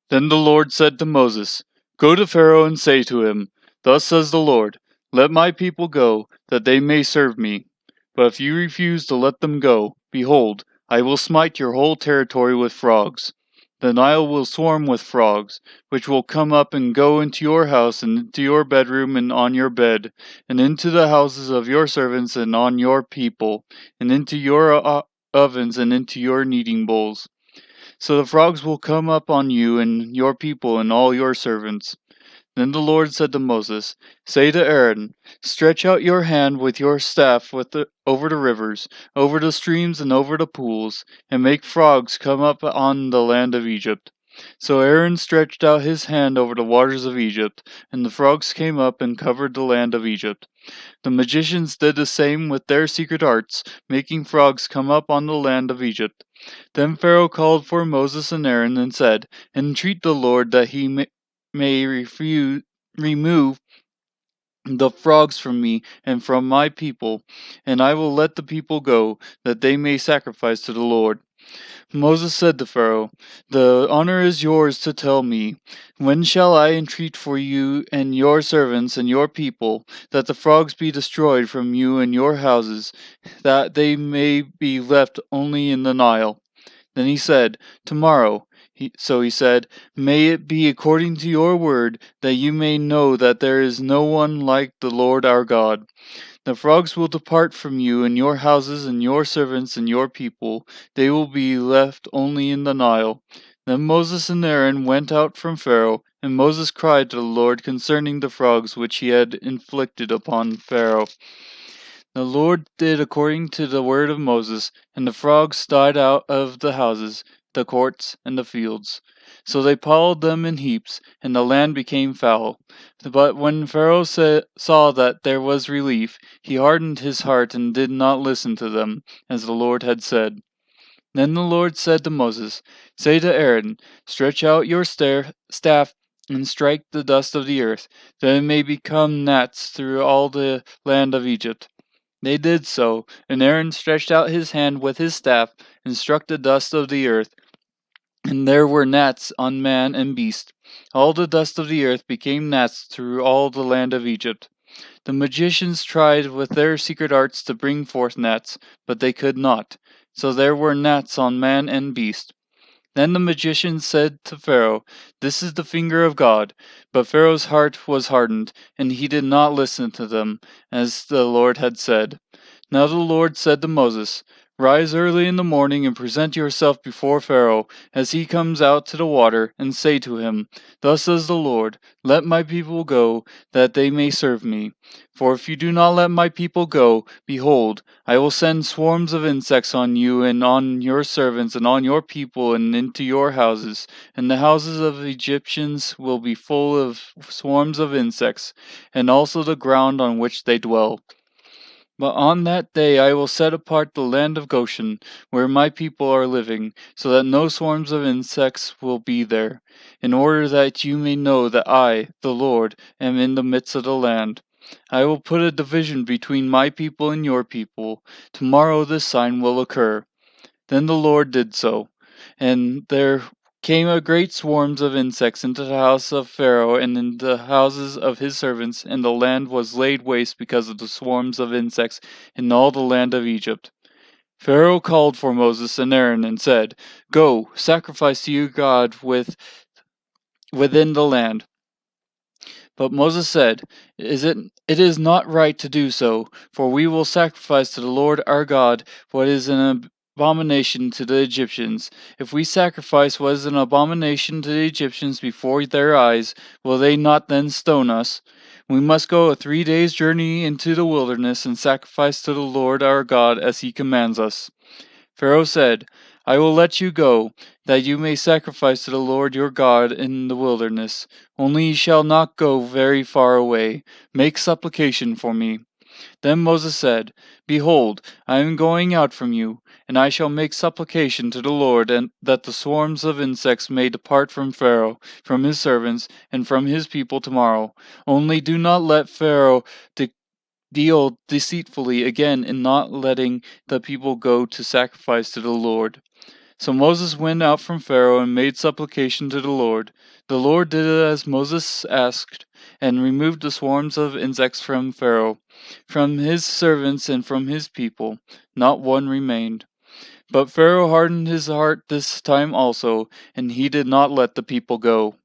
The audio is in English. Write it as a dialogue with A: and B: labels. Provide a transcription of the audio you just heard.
A: Then the Lord said to Moses, Go to Pharaoh and say to him, Thus says the Lord, Let my people go, that they may serve me. But if you refuse to let them go, behold, I will smite your whole territory with frogs. The Nile will swarm with frogs, which will come up and go into your house and into your bedroom and on your bed, and into the houses of your servants and on your people, and into your ovens and into your kneading bowls. So the frogs will come up on you and your people and all your servants. Then the Lord said to Moses, Say to Aaron, Stretch out your hand with your staff over the rivers, over the streams and over the pools, and make frogs come up on the land of Egypt. So Aaron stretched out his hand over the waters of Egypt, and the frogs came up and covered the land of Egypt. The magicians did the same with their secret arts, making frogs come up on the land of Egypt. Then Pharaoh called for Moses and Aaron and said, Entreat the Lord that he may remove the frogs from me and from my people, and I will let the people go, that they may sacrifice to the Lord. Moses said to Pharaoh, The honor is yours to tell me. When shall I entreat for you and your servants and your people, that the frogs be destroyed from you and your houses, that they may be left only in the Nile? Then he said, Tomorrow. So he said, May it be according to your word, that you may know that there is no one like the Lord our God. The frogs will depart from you and your houses and your servants and your people. They will be left only in the Nile. Then Moses and Aaron went out from Pharaoh, and Moses cried to the Lord concerning the frogs which he had inflicted upon Pharaoh. The Lord did according to the word of Moses, and the frogs died out of the houses, the courts, and the fields. So they piled them in heaps, and the land became foul. But when Pharaoh saw that there was relief, he hardened his heart and did not listen to them, as the Lord had said. Then the Lord said to Moses, Say to Aaron, Stretch out your staff and strike the dust of the earth, that it may become gnats through all the land of Egypt. They did so, and Aaron stretched out his hand with his staff and struck the dust of the earth, and there were gnats on man and beast. All the dust of the earth became gnats through all the land of Egypt. The magicians tried with their secret arts to bring forth gnats, but they could not. So there were gnats on man and beast. Then the magicians said to Pharaoh, This is the finger of God. But Pharaoh's heart was hardened, and he did not listen to them, as the Lord had said. Now the Lord said to Moses, Rise early in the morning and present yourself before Pharaoh, as he comes out to the water, and say to him, Thus says the Lord, Let my people go, that they may serve me. For if you do not let my people go, behold, I will send swarms of insects on you and on your servants and on your people and into your houses, and the houses of the Egyptians will be full of swarms of insects, and also the ground on which they dwell. But on that day I will set apart the land of Goshen, where my people are living, so that no swarms of insects will be there, in order that you may know that I, the Lord, am in the midst of the land. I will put a division between my people and your people. Tomorrow this sign will occur. Then the Lord did so, and there came a great swarms of insects into the house of Pharaoh and into the houses of his servants, and the land was laid waste because of the swarms of insects in all the land of Egypt. Pharaoh called for Moses and Aaron and said, Go, sacrifice to your God within the land. But Moses said, It is not right to do so, for we will sacrifice to the Lord our God what is an abomination to the Egyptians. If we sacrifice what is an abomination to the Egyptians before their eyes, will they not then stone us? We must go a 3 days' journey into the wilderness and sacrifice to the Lord our God as he commands us. Pharaoh said, I will let you go, that you may sacrifice to the Lord your God in the wilderness. Only you shall not go very far away. Make supplication for me. Then Moses said, Behold, I am going out from you, and I shall make supplication to the Lord, and that the swarms of insects may depart from Pharaoh, from his servants, and from his people tomorrow. Only do not let Pharaoh deal deceitfully again in not letting the people go to sacrifice to the Lord. So Moses went out from Pharaoh and made supplication to the Lord. The Lord did as Moses asked, and removed the swarms of insects from Pharaoh, from his servants and from his people. Not one remained. But Pharaoh hardened his heart this time also, and he did not let the people go.